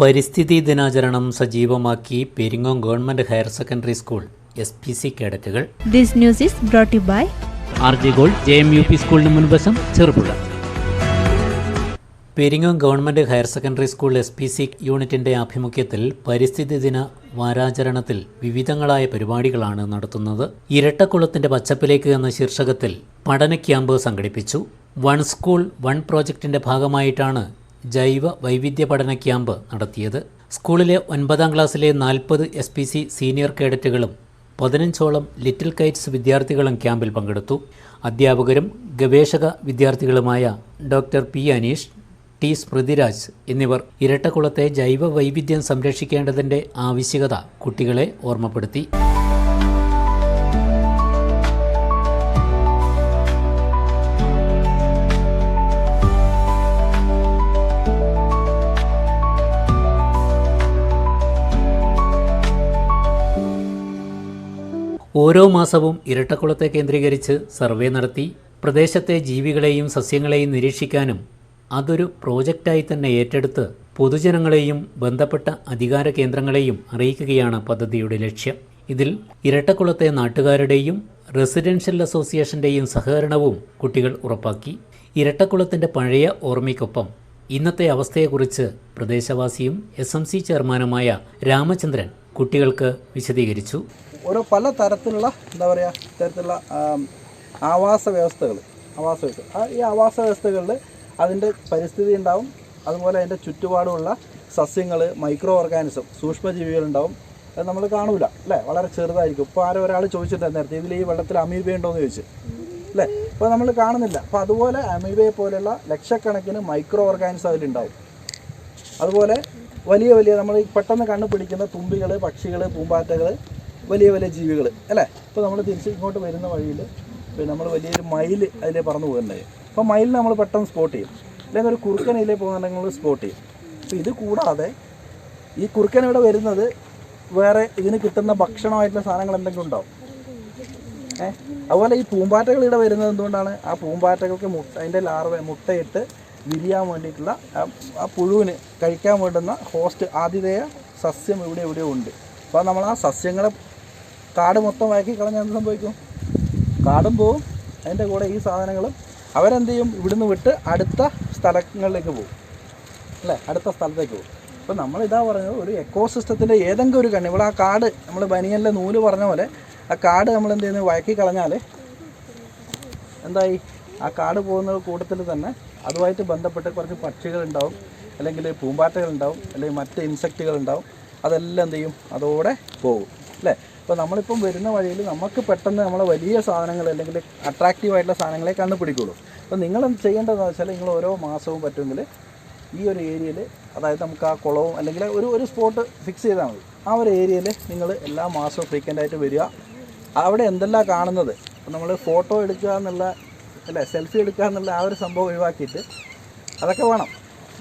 പരിസ്ഥിതി ദിനാചരണം സജീവമാക്കി Peringome government higher secondary school SPC കേഡറ്റുകൾ. This news is brought to you by RJ Gold JMUP സ്കൂളിന് മുൻവശം Cherupuzha. Peringome government higher secondary school SPC യൂണിറ്റിന്റെ ആഭിമുഖ്യത്തിൽ പരിസ്ഥിതി ദിന വാരാചരണത്തിൽ വിവിധങ്ങളായ പരിപാടികളാണ് നടത്തുന്നത്. ഇരട്ടക്കുളത്തിന്റെ പച്ചപ്പിലേക്ക് എന്ന ശീർഷകത്തിൽ പഠന ക്യാമ്പ് സംഘടിപ്പിച്ചു. വൺ സ്കൂൾ വൺ പ്രോജക്റ്റിന്റെ ഭാഗമായിട്ടാണ് ജൈവ വൈവിധ്യ പഠന ക്യാമ്പ് നടത്തിയത്. സ്കൂളിലെ 9ാം ക്ലാസ്സിലെ 40 SPC സീനിയർ കേഡറ്റുകളും 15ഓളം ലിറ്റിൽ കൈറ്റ്സ് വിദ്യാർത്ഥികളും ക്യാമ്പിൽ പങ്കെടുത്തു. അധ്യാപകരും ഗവേഷക വിദ്യാർത്ഥികളുമായ ഡോക്ടർ P. അനീഷ്, T. സ്മൃതിരാജ് എന്നിവർ ഇരട്ടക്കുളത്തെ ജൈവ വൈവിധ്യം സംരക്ഷിക്കേണ്ടതിൻ്റെ ആവശ്യകത കുട്ടികളെ ഓർമ്മപ്പെടുത്തി. ഓരോ മാസവും ഇരട്ടക്കുളത്തെ കേന്ദ്രീകരിച്ച് സർവേ നടത്തി പ്രദേശത്തെ ജീവികളെയും സസ്യങ്ങളെയും നിരീക്ഷിക്കാനും അതൊരു പ്രോജക്റ്റായി തന്നെ ഏറ്റെടുത്ത് പൊതുജനങ്ങളെയും ബന്ധപ്പെട്ട അധികാര കേന്ദ്രങ്ങളെയും അറിയിക്കുകയാണ് പദ്ധതിയുടെ ലക്ഷ്യം. ഇതിൽ ഇരട്ടക്കുളത്തെ നാട്ടുകാരുടെയും റെസിഡൻഷ്യൽ അസോസിയേഷൻ്റെയും സഹകരണവും കുട്ടികൾ ഉറപ്പാക്കി. ഇരട്ടക്കുളത്തിൻ്റെ പഴയ ഓർമ്മയ്ക്കൊപ്പം ഇന്നത്തെ അവസ്ഥയെക്കുറിച്ച് പ്രദേശവാസിയും SMC ചെയർമാനുമായ രാമചന്ദ്രൻ കുട്ടികൾക്ക് വിശദീകരിച്ചു. ഓരോ പല തരത്തിലുള്ള തരത്തിലുള്ള ആവാസ വ്യവസ്ഥകൾ ഈ ആവാസ വ്യവസ്ഥകളിൽ അതിൻ്റെ പരിസ്ഥിതി ഉണ്ടാവും. അതുപോലെ അതിൻ്റെ ചുറ്റുപാടുമുള്ള സസ്യങ്ങൾ, മൈക്രോ ഓർഗാനിസം, സൂക്ഷ്മജീവികളുണ്ടാവും. അത് നമ്മൾ കാണൂല അല്ലേ, വളരെ ചെറുതായിരിക്കും. ഇപ്പോൾ ഒരാൾ ചോദിച്ചിട്ടുണ്ട് നേരത്തെ ഇതിൽ ഈ വെള്ളത്തിൽ അമീബ ഉണ്ടോയെന്ന് ചോദിച്ചു അല്ലേ. ഇപ്പോൾ നമ്മൾ കാണുന്നില്ല. അപ്പോൾ അതുപോലെ അമീബയെ പോലെയുള്ള ലക്ഷക്കണക്കിന് മൈക്രോ ഓർഗാനിസം അതിലുണ്ടാവും. അതുപോലെ വലിയ നമ്മൾ പെട്ടെന്ന് കണ്ണു പിടിക്കുന്ന തുമ്പികൾ, പക്ഷികൾ, പൂമ്പാറ്റകൾ, വലിയ ജീവികൾ അല്ലേ. ഇപ്പോൾ നമ്മൾ തിരിച്ച് ഇങ്ങോട്ട് വരുന്ന വഴിയിൽ പിന്നെ നമ്മൾ വലിയൊരു മയിൽ അതിലേ പറന്നു പോകുന്നുണ്ടായി. അപ്പോൾ മയിലിനെ നമ്മൾ പെട്ടെന്ന് സ്പോട്ട് ചെയ്യും. അല്ലെങ്കിൽ ഒരു കുറുക്കൻ ഇതിലേ പോകുന്നുണ്ടെങ്കിൽ നമ്മൾ സ്പോട്ട് ചെയ്യും. അപ്പോൾ ഇത് കൂടാതെ ഈ കുറുക്കൻ ഇവിടെ വരുന്നത് വേറെ ഇതിന് കിട്ടുന്ന ഭക്ഷണമായിട്ടുള്ള സാധനങ്ങൾ എന്തെങ്കിലും ഉണ്ടാവും. അതുപോലെ ഈ പൂമ്പാറ്റകൾ ഇവിടെ വരുന്നത് എന്തുകൊണ്ടാണ്? ആ പൂമ്പാറ്റകൾക്ക് അതിൻ്റെ മുട്ടയിട്ട് വിരിയാൻ വേണ്ടിയിട്ടുള്ള ആ പുഴുവിന് കഴിക്കാൻ വേണ്ടുന്ന ഹോസ്റ്റ്, ആതിഥേയ സസ്യം ഇവിടെ ഉണ്ട്. അപ്പോൾ നമ്മൾ ആ സസ്യങ്ങളെ കാട് മൊത്തം വഴക്കി കളഞ്ഞാൽ എന്ത് സംഭവിക്കും? കാടും പോവും, അതിൻ്റെ കൂടെ ഈ സാധനങ്ങളും അവരെന്ത് ചെയ്യും? ഇവിടുന്ന് വിട്ട് അടുത്ത സ്ഥലങ്ങളിലേക്ക് പോകും അല്ലേ, അടുത്ത സ്ഥലത്തേക്ക് പോകും. അപ്പോൾ നമ്മളിതാ പറഞ്ഞത് ഒരു എക്കോസിസ്റ്റത്തിൻ്റെ ഏതെങ്കിലും ഒരു കണ്ണി, ഇവിടെ ആ കാട് നമ്മൾ ബനിയനിലെ നൂല് പറഞ്ഞ പോലെ ആ കാട് നമ്മൾ എന്ത് ചെയ്യുന്നത്? വഴക്കി കളഞ്ഞാൽ എന്തായി? ആ കാട് പോകുന്ന കൂട്ടത്തിൽ തന്നെ അതുമായിട്ട് ബന്ധപ്പെട്ട് കുറച്ച് പക്ഷികളുണ്ടാവും, അല്ലെങ്കിൽ പൂമ്പാറ്റകളുണ്ടാവും, അല്ലെങ്കിൽ മറ്റ് ഇൻസെക്റ്റുകളുണ്ടാവും. അതെല്ലാം എന്ത് ചെയ്യും? അതോടെ പോകും അല്ലേ. അപ്പോൾ നമ്മളിപ്പം വരുന്ന വഴിയിൽ നമുക്ക് പെട്ടെന്ന് നമ്മളെ വലിയ സാധനങ്ങൾ അല്ലെങ്കിൽ അട്രാക്റ്റീവായിട്ടുള്ള സാധനങ്ങളെ കണ്ടുപിടിക്കുള്ളൂ. അപ്പോൾ നിങ്ങൾ ചെയ്യേണ്ടതെന്ന് വെച്ചാൽ നിങ്ങൾ ഓരോ മാസവും പറ്റുമെങ്കിൽ ഈ ഒരു ഏരിയയിൽ, അതായത് നമുക്ക് ആ കുളവും അല്ലെങ്കിൽ ഒരു സ്പോട്ട് ഫിക്സ് ചെയ്താൽ മതി. ആ ഒരു ഏരിയയിൽ നിങ്ങൾ എല്ലാ മാസവും ഫ്രീക്വൻ്റായിട്ട് വരിക. അവിടെ എന്തെല്ലാം കാണുന്നത്, നമ്മൾ ഫോട്ടോ എടുക്കുക എന്നുള്ള അല്ലേ, സെൽഫി എടുക്കുക എന്നുള്ള ആ ഒരു സംഭവം ഒഴിവാക്കിയിട്ട് അതൊക്കെ വേണം.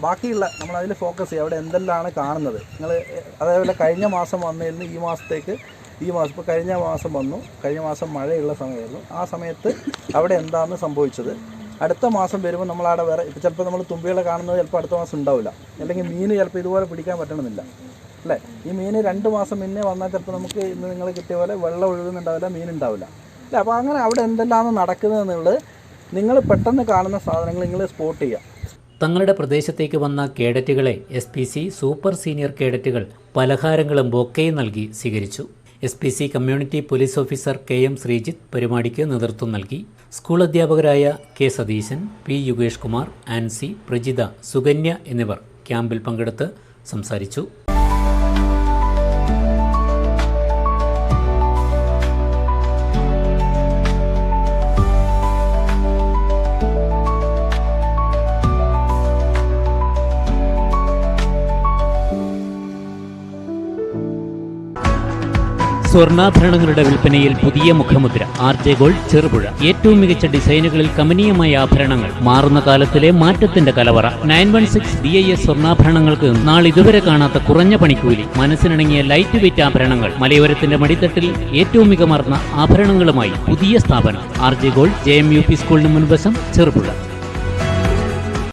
ബാക്കിയുള്ള നമ്മളതിൽ ഫോക്കസ് ചെയ്യുക. അവിടെ എന്തെല്ലാമാണ് കാണുന്നത്. നിങ്ങൾ അതേപോലെ കഴിഞ്ഞ മാസം വന്നിരുന്നു ഈ മാസം ഇപ്പോൾ കഴിഞ്ഞ മാസം വന്നു, കഴിഞ്ഞ മാസം മഴയുള്ള സമയമായിരുന്നു. ആ സമയത്ത് അവിടെ എന്താണ് സംഭവിച്ചത്? അടുത്ത മാസം വരുമ്പോൾ നമ്മളവിടെ വേറെ, ഇപ്പോൾ ചിലപ്പോൾ നമ്മൾ തുമ്പികളെ കാണുന്നത് ചിലപ്പോൾ അടുത്ത മാസം ഉണ്ടാവില്ല, അല്ലെങ്കിൽ മീൻ ചിലപ്പോൾ ഇതുപോലെ പിടിക്കാൻ പറ്റണമെന്നില്ല അല്ലേ. ഈ മീൻ 2 മാസം മുന്നേ വന്നാൽ ചിലപ്പോൾ നമുക്ക് ഇന്ന് നിങ്ങൾ കിട്ടിയ പോലെ വെള്ളം ഒഴുകുന്നുണ്ടാവില്ല, മീൻ ഉണ്ടാവില്ല അല്ലേ. അപ്പോൾ അങ്ങനെ അവിടെ എന്തെല്ലാമാണ് നടക്കുന്നതെന്നുള്ളത് നിങ്ങൾ പെട്ടെന്ന് കാണുന്ന സാധനങ്ങൾ നിങ്ങൾ സ്പോട്ട് ചെയ്യുക. തങ്ങളുടെ പ്രദേശത്തേക്ക് വന്ന കേഡറ്റുകളെ SPC സൂപ്പർ സീനിയർ കേഡറ്റുകൾ പലഹാരങ്ങളും ബൊക്കെയും നൽകി സ്വീകരിച്ചു. SPC community police officer KM Sreejith പരിപാടിക്ക് നേതൃത്വം നൽകി. സ്കൂൾ അധ്യാപകരായ K. സതീശൻ, P. യുഗേഷ് കുമാർ, ആൻസി, പ്രജിത, സുകന്യ എന്നിവർ ക്യാമ്പിൽ പങ്കെടുത്ത് സംസാരിച്ചു. സ്വർണ്ണാഭരണങ്ങളുടെ വിൽപ്പനയിൽ പുതിയ മുഖമുദ്ര RJ ഗോൾഡ് ചെറുപുഴ. ഏറ്റവും മികച്ച ഡിസൈനുകളിൽ കമനീയമായ ആഭരണങ്ങൾ, മാറുന്ന കാലത്തിലെ മാറ്റത്തിന്റെ കലവറ. 916 BIS സ്വർണ്ണാഭരണങ്ങൾക്ക് നാളിതുവരെ കാണാത്ത കുറഞ്ഞ പണിക്കൂലി, മനസ്സിനിണങ്ങിയ ലൈറ്റ് വെയിറ്റ് ആഭരണങ്ങൾ, മലയോരത്തിന്റെ മടിത്തട്ടിൽ ഏറ്റവും മികമാർന്ന ആഭരണങ്ങളുമായി പുതിയ സ്ഥാപനം RJ ഗോൾഡ് JMUP സ്കൂളിന് മുൻവശം ചെറുപുഴ.